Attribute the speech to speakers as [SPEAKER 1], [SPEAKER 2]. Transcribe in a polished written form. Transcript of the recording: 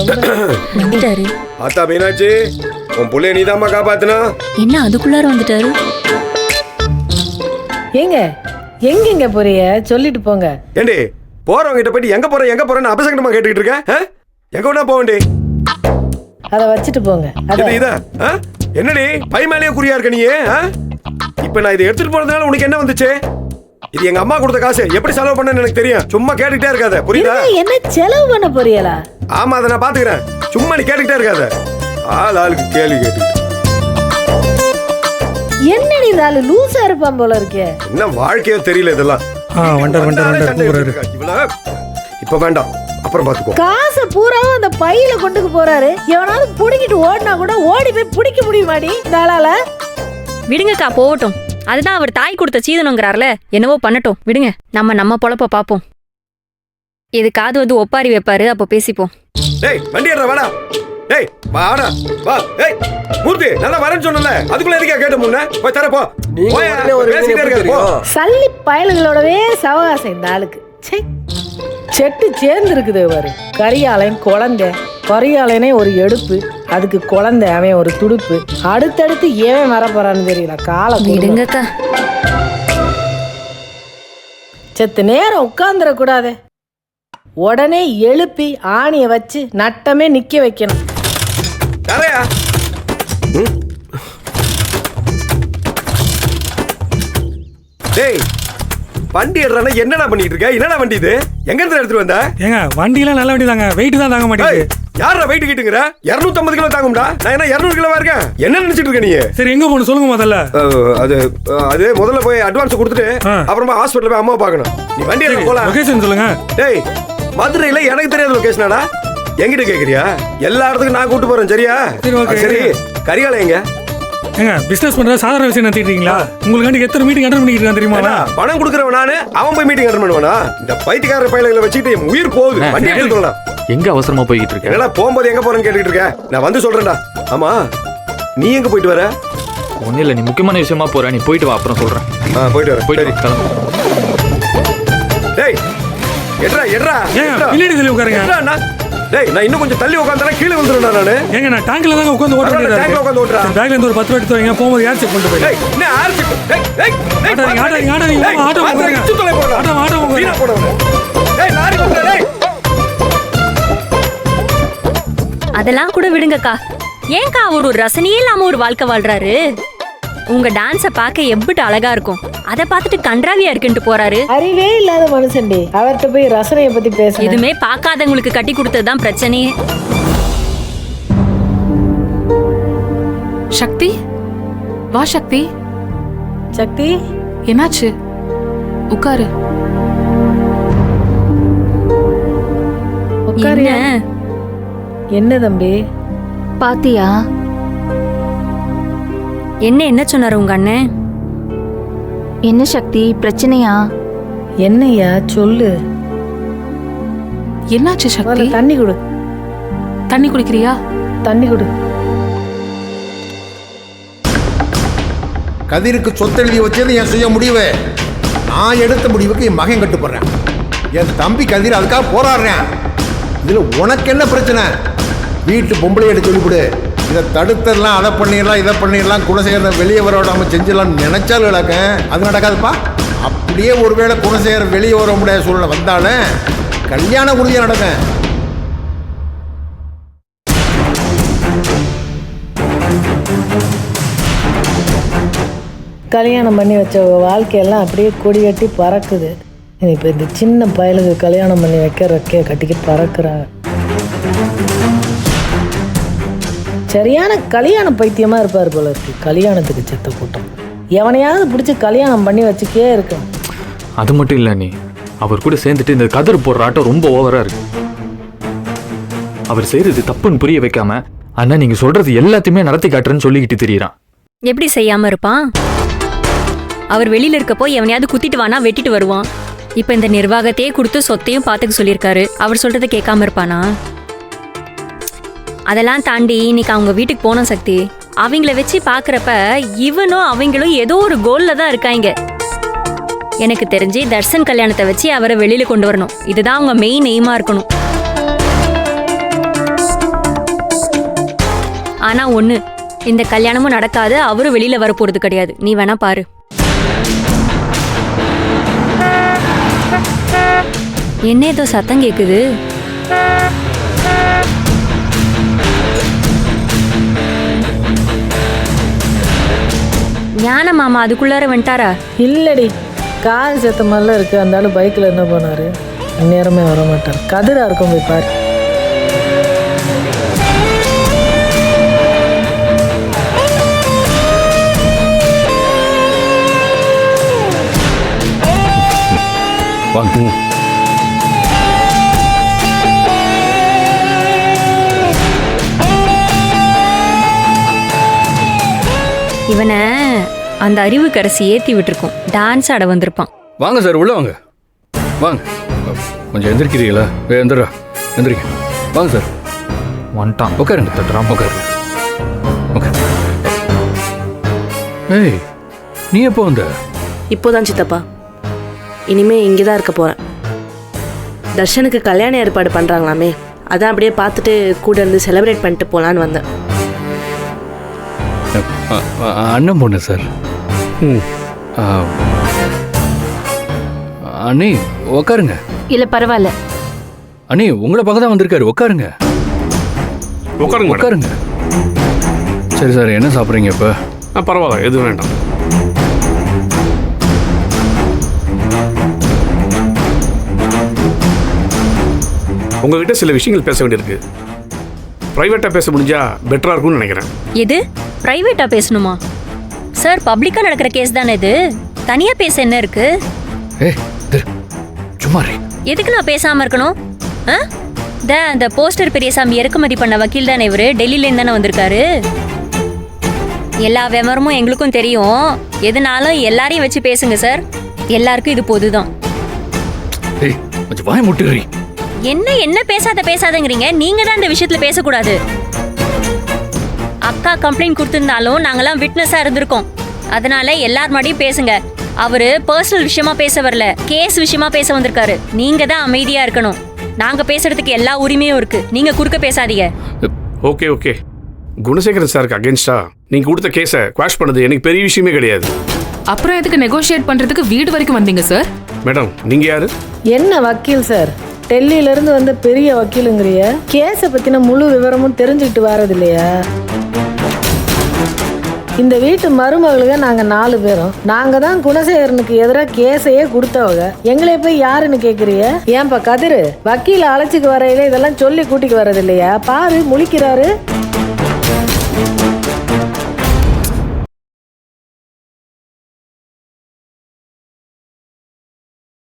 [SPEAKER 1] வந்துட்டாரு.
[SPEAKER 2] ஆத்தா மீனாட்சி, உன் புள்ளைய நீதாம்மா காப்பாத்துனா?
[SPEAKER 1] என்ன அதுக்குள்ளார வந்துட்டாரு?
[SPEAKER 3] ஏங்க எங்க போறிய சொல்லிட்டு போங்க.
[SPEAKER 2] ஏண்டி போறவங்க கிட்ட போயிட்டு எங்க போறேன்னு அபசகண்டமா கேட்டுக்கிட்டு இருக்க? எங்க வேணா போவேண்டி.
[SPEAKER 3] அத வச்சுட்டு போங்க.
[SPEAKER 2] இதா என்னடி பை மேலேயே குறியா இருக்க நீ? இப்ப நான் இதை எடுத்துட்டு போனதுனால உனக்கு என்ன வந்துச்சு? இது எங்க அம்மா கொடுத்த காசு, எப்படி செலவு பண்ணன்னு எனக்கு தெரியும். சும்மா கேட்டுக்கிட்டே இருக்காத, புரியுதா?
[SPEAKER 3] என்ன செலவு பண்ண போறீங்களா?
[SPEAKER 2] ஆமா, அதை நான் பாத்துக்கிறேன். சும்மா நீ கேட்டுக்கிட்டே இருக்காத. ஆளுக்கு கேள்வி கேட்டு
[SPEAKER 3] என்னடி நாலு லூசா இருப்பான் போல இருக்கே.
[SPEAKER 2] என்ன வாழ்க்கையோ தெரியல இதெல்லாம். இப்ப வேண்டாம், அப்புறம் பாத்துக்கோ.
[SPEAKER 3] காசை பூராவும் அந்த பையில கொண்டுக்கு போறாரு. எவனாவது புடிக்கிட்டு ஓடினா கூட ஓடி போய் பிடிக்க முடியுமாடி தாளால?
[SPEAKER 1] விடுங்கக்கா போகட்டும். அதுதான் அவர் தாய் கொடுத்த சீதனங்கிறார்ல, என்னவோ பண்ணட்டும் விடுங்க. நம்ம பொழப்ப பாப்போம். எதுக்காவது வந்து ஒப்பாரி வைப்பாரு, அப்போ பேசிப்போம்.
[SPEAKER 2] டேய் வண்டி ஏறா, வாடா. டேய் வாடா, வா. டேய் மூர்த்தி, நல்லா வரேன்னு சொன்னல, அதுக்குள்ள எதுக்கா கேட்ட முன்ன? போய் தர போ. பேசிட்டே இருக்காரு போ.
[SPEAKER 3] சல்லி பயல்களோடவே சவகாசம் இந்த ஆளுக்கு. செட்டு சேர்ந்து இருக்குது பாரு. கரியாலன் குழந்தை, கரியாலனே ஒரு எடுப்பு, அதுக்கு குழந்தை அவன் ஒரு துடுப்பு. அடுத்தடுத்து ஏன் வர போறான்னு தெரியல. காலம்
[SPEAKER 1] விடுங்கக்கா.
[SPEAKER 3] செத்து நேரம் உட்கார்ந்துட கூடாது. உடனே எழுப்பி ஆணிய வச்சு நட்டமே நிக்க வைக்கணும்.
[SPEAKER 2] டேய் வண்டி எடுறானே, என்னடா பண்ணிட்டு இருக்க? என்னடா வண்டி இது? எங்க இருந்து எடுத்துட்டு வந்த?
[SPEAKER 4] ஏங்க வண்டி எல்லாம் நல்ல வண்டி தாங்க, வெயிட் தான் தாங்க மாட்டேங்குது.
[SPEAKER 2] யாரா வெயிட் கிட்டுங்கற? 250 கிலோ தாங்கும்டா. நான் என்ன 200 கிலோவா இருக்கேன்? என்ன நினைச்சிட்டு இருக்க நீ?
[SPEAKER 4] சரி எங்க போணும் சொல்லுங்க முதல்ல.
[SPEAKER 2] அது முதல்ல போய் அட்வான்ஸ் கொடுத்துட்டு அப்புறமா ஹாஸ்பிடல்ல போய் அம்மா பார்க்கணும். நீ வண்டி எடுக்க போலாம்.
[SPEAKER 4] லொகேஷன் சொல்லுங்க.
[SPEAKER 2] டேய் மதுரையில எனக்கு தெரியாத லொகேஷனாடா? எங்கிட்ட கேக்குறியா? எல்லா இடத்துக்கும் நான் கூட்டி போறேன், சரியா? சரி கரிகால எங்க?
[SPEAKER 4] ஏங்க பிசினஸ் பண்ற சாதாரண விஷயம் நினைச்சிட்டீங்களா? உங்களுக்கு எத்தனை மீட்டிங் அட்டெண்ட் பண்ணிட்டு இருக்கான் தெரியுமா?
[SPEAKER 2] பணம் கொடுக்கறவன் நானு, அவன் போய் மீட்டிங் அட்டெண்ட் பண்ணுவானா? இந்த பைத்தியக்கார பையல வச்சிட்டு உயிர் போகுது. வண்டி எடுத்துக்கலாம்.
[SPEAKER 5] எங்க அவசரமா போயிட்டு இருக்க?
[SPEAKER 2] என்னடா போகும்போது எங்க போறேன்னு கேட்டுட்டு இருக்க? நான் வந்து சொல்றேன்டா. ஆமா நீ எங்க போயிட்டு வர?
[SPEAKER 5] ஒன்னும் இல்ல, நீ முக்கியமான விஷயமா போற, நீ போயிட்டு வா, அப்புறம் சொல்றேன்.
[SPEAKER 2] போயிட்டு வர. போயிட்டு கிளம்பு. டேய் எட்ரா எட்ரா
[SPEAKER 4] பின்னாடி தள்ளி உட்காருங்க.
[SPEAKER 2] எட்ரா டேய், நான் இன்னும் கொஞ்சம் தள்ளி உட்கார்ந்தா கீழ விழுந்துறேன் நானு.
[SPEAKER 4] ஏங்க நான் டாங்க்ல தான் உட்கார்ந்து ஓட்ட வேண்டியதா இருக்கு.
[SPEAKER 2] டாங்க்ல உட்கார்ந்து ஓட்றா.
[SPEAKER 4] பேக்ல இருந்து ஒரு 10 ரூபாய் எடுத்து வைங்க, போகும்போது ஏர் செக் பண்ணிட்டு போய்.
[SPEAKER 2] டேய் என்ன ஏர் செக்? டேய் டேய்
[SPEAKER 4] ஆட்டோ போடுங்க.
[SPEAKER 2] சுத்தலை போடா.
[SPEAKER 4] ஆட்டோ
[SPEAKER 2] வீணா போடுங்க. டேய் லாரி போடா. டேய்
[SPEAKER 1] அதெல்லாம் கூட விடுங்கக்கா. ஏன்க்கா அவர் ஒரு ரசனையே இல்லாம ஒரு வாழ்க்கை வாழ்றாரு? உங்க டான்ஸ பார்க்க எம்பிட்டு அழகா இருக்கும், அதை பார்த்துட்டு கன்றாவியா இருக்குன்ட்டு போறாரு.
[SPEAKER 3] அறிவே இல்லாத மனுஷன்டி. அவர்கிட்ட போய் ரசனைய பத்தி பேச.
[SPEAKER 1] எதுவுமே பார்க்காதவங்களுக்கு கட்டி கொடுத்ததுதான் பிரச்சனையே.
[SPEAKER 6] சக்தி, வா சக்தி.
[SPEAKER 3] சக்தி
[SPEAKER 6] என்னாச்சு? உட்காரு.
[SPEAKER 3] உட்காரு. என்ன தம்பி
[SPEAKER 1] பாத்தியா? என்ன சொன்னாரு உங்க அண்ணன்?
[SPEAKER 7] என்ன சக்தி பிரச்சனையா?
[SPEAKER 3] என்னையா சொல்லு.
[SPEAKER 6] என்னாச்சு சக்தி?
[SPEAKER 3] தண்ணி குடு.
[SPEAKER 6] தண்ணி குடிக்கிறியா?
[SPEAKER 3] தண்ணி குடு.
[SPEAKER 8] கதிருக்கு சொத்தெழுதி வச்சது என் சுய முடிவு. நான் எடுத்த முடிவுக்கு என் மகன் கட்டுப்படுறேன். என் தம்பி கதிர் அதுக்காக போராடுறேன். இதுல உனக்கு என்ன பிரச்சனை? வீட்டு பொம்பளை எடுத்து சொல்லிவிடு. இதை தடுத்துடலாம், அதை பண்ணிடலாம், இதை பண்ணிடலாம், குணசேகர வெளியே வர விடாம செஞ்சிடலாம்னு நினைச்சாலும் இழக்க அது நடக்காதுப்பா. அப்படியே ஒருவேளை குணசேகர வெளியே வர முடியாத சூழ்நிலை வந்தாலும் கல்யாண உறுதியாக நடக்கும்.
[SPEAKER 3] கல்யாணம் பண்ணி வச்ச வாழ்க்கையெல்லாம் அப்படியே கொடி கட்டி பறக்குது. இப்போ இந்த சின்ன பயலுக்கு கல்யாணம் பண்ணி வைக்க கட்டிக்கு பறக்குறாங்க. சரியான கல்யாண பைத்தியமா இருப்பார் போல இருக்கு. கல்யாணத்துக்கு செத்த கூட்டம். எவனையாவது பிடிச்சி கல்யாணம் பண்ணி வச்சுக்கே இருக்கும்.
[SPEAKER 5] அது மட்டும் இல்ல, நீ அவர் கூட சேர்ந்துட்டு இந்த கதர் போடுற ஆட்டம் ரொம்ப ஓவரா இருக்கு. அவர் செய்யறது தப்புன்னு புரிய வைக்காம அண்ணா நீங்க சொல்றது எல்லாத்தையுமே நடத்தி காட்டுறேன்னு சொல்லிக்கிட்டு தெரியறான்.
[SPEAKER 1] எப்படி செய்யாம இருப்பான்? அவர் வெளியில இருக்கப்போ எவனையாவது குத்திட்டு வானா வெட்டிட்டு வருவான். இப்ப இந்த நிர்வாகத்தையே கொடுத்து சொத்தையும் பாத்துக்க சொல்லியிருக்காரு. அவர் சொல்றதை கேட்காம இருப்பானா? அதெல்லாம் தாண்டி இன்னைக்கு அவங்க வீட்டுக்கு போன சக்தி, அவங்கள வச்சு பாக்குறப்ப இவனும் அவங்களும் ஏதோ ஒரு கோல்ல தான் இருக்காங்க. எனக்கு தெரிஞ்சு தர்ஷன் கல்யாணத்தை வச்சு அவரை வெளியில கொண்டு வரணும். இதுதான் அவங்க மெயின் எய்மா இருக்கணும். ஆனா ஒண்ணு, இந்த கல்யாணமும் நடக்காது, அவரும் வெளியில வர போறது கிடையாது. நீ வேணா பாரு. என்ன ஏதோ சத்தம் கேக்குது? ஞான மாமா அதுக்குள்ளார வந்துட்டாரா?
[SPEAKER 3] இல்லடி, காது செத்த மாதிரிலாம் இருக்கு. அந்த ஆளு பைக்கில் என்ன போனாரு? நேரமே வர மாட்டார். கதிரா இருக்கும், போய் பாரு.
[SPEAKER 9] வாங்க.
[SPEAKER 1] இவனை அந்த அறிவு கரசி ஏத்தி விட்டுருக்கோம். டான்ஸ் ஆட வந்திருப்பான்.
[SPEAKER 9] வாங்க சார், உள்ள வாங்க. வாங்க, கொஞ்சம் எந்திரிக்கிறீங்களா? எந்திரா, எந்திரிக்க. வாங்க சார்,
[SPEAKER 5] வந்துட்டான்.
[SPEAKER 9] உட்காருங்க.
[SPEAKER 5] தட்டுறாம
[SPEAKER 9] உட்காருங்க. ஓகே. ஏய், நீ எப்போ வந்த?
[SPEAKER 10] இப்போதான் சித்தப்பா. இனிமே இங்கே தான் இருக்க போகிறேன். தர்ஷனுக்கு கல்யாண ஏற்பாடு பண்ணுறாங்களாமே, அதான் அப்படியே பார்த்துட்டு கூட இருந்து செலிப்ரேட் பண்ணிட்டு போகலான்னு வந்தேன்.
[SPEAKER 9] அண்ணன் பொண்ணு சார். அண்ணி உட்காருங்க.
[SPEAKER 7] இல்ல பரவாயில்ல.
[SPEAKER 9] அண்ணி உங்களை பார்க்க தான் வந்திருக்காரு. உட்காருங்க.
[SPEAKER 11] உட்காருங்க
[SPEAKER 9] உட்காருங்க. சரி சார், என்ன சாப்பிட்றீங்க இப்போ?
[SPEAKER 11] பரவாயில்ல, எதுவும் வேண்டாம். உங்ககிட்ட சில விஷயங்கள் பேச வேண்டியிருக்கு. பிரைவேட்டாக பேச முடிஞ்சா பெட்டராக இருக்கும்னு நினைக்கிறேன்.
[SPEAKER 1] எது பிரைவேட்டா பேசணுமா? சார், பப்ளிக்கா நடக்கிற கேஸ் தானே இது. தனியா பேச என்ன இருக்கு?
[SPEAKER 9] சும்மா
[SPEAKER 1] எதுக்கு நான் பேசாம இருக்கணும்? அந்த போஸ்டர் பெரியசாமி இறக்குமதி பண்ண வக்கீல் தானே இவரு. டெல்லியில இருந்து தானே வந்திருக்காரு. எல்லா விவரமும் எங்களுக்கும் தெரியும். எதுனாலும் எல்லாரையும் வச்சு பேசுங்க சார். எல்லாருக்கும் இது பொதுதான்.
[SPEAKER 9] வாய் முட்டுறீ.
[SPEAKER 1] என்ன பேசாதங்கிறீங்க? நீங்க தான் இந்த விஷயத்துல பேசக்கூடாது. அக்கா கம்ப்ளைண்ட் கொடுத்திருந்தாலும் நாங்கெல்லாம் விட்னஸா இருந்திருக்கோம். அதனால எல்லார் மாதிரியும் பேசுங்க. அவரு பர்சனல் விஷயமா பேச வரல, கேஸ் விஷயமா பேச வந்திருக்காரு. நீங்க தான் அமைதியா இருக்கணும். நாங்க பேசுறதுக்கு எல்லா உரிமையும் இருக்கு. நீங்க குறுக்க பேசாதீங்க.
[SPEAKER 11] Okay okay. குணசேகரன் சாருக்கு அகேன்ஸ்டா நீங்க கொடுத்த கேஸை குவாஷ் பண்ணது எனக்கு பெரிய விஷயமே கிடையாது.
[SPEAKER 6] அப்புறம் எதுக்கு நெகோஷியேட் பண்றதுக்கு வீடு வரைக்கும் வந்தீங்க சார்?
[SPEAKER 11] மேடம், நீங்க யாரு?
[SPEAKER 3] என்ன வக்கீல் சார்? டெல்லியில இருந்து வந்த பெரிய வக்கீலுங்கிறிய? கேஸை பத்தின முழு விவரமும் தெரிஞ்சுக்கிட்டு வர்றது இல்லையா? இந்த வீட்டு மருமகளுங்க நாங்க 4 பேரும். நாங்க தான் குணசேகரனுக்கு எதிராக கேஸையே கொடுத்தவங்க. எங்களை போய் யாருன்னு கேக்குறிய? ஏன்பா கதிரு, வக்கீல அழைச்சிக்கு வரையில இதெல்லாம் சொல்லி கூட்டிக்கு வர்றது இல்லையா? பாரு, முழிக்கிறாரு.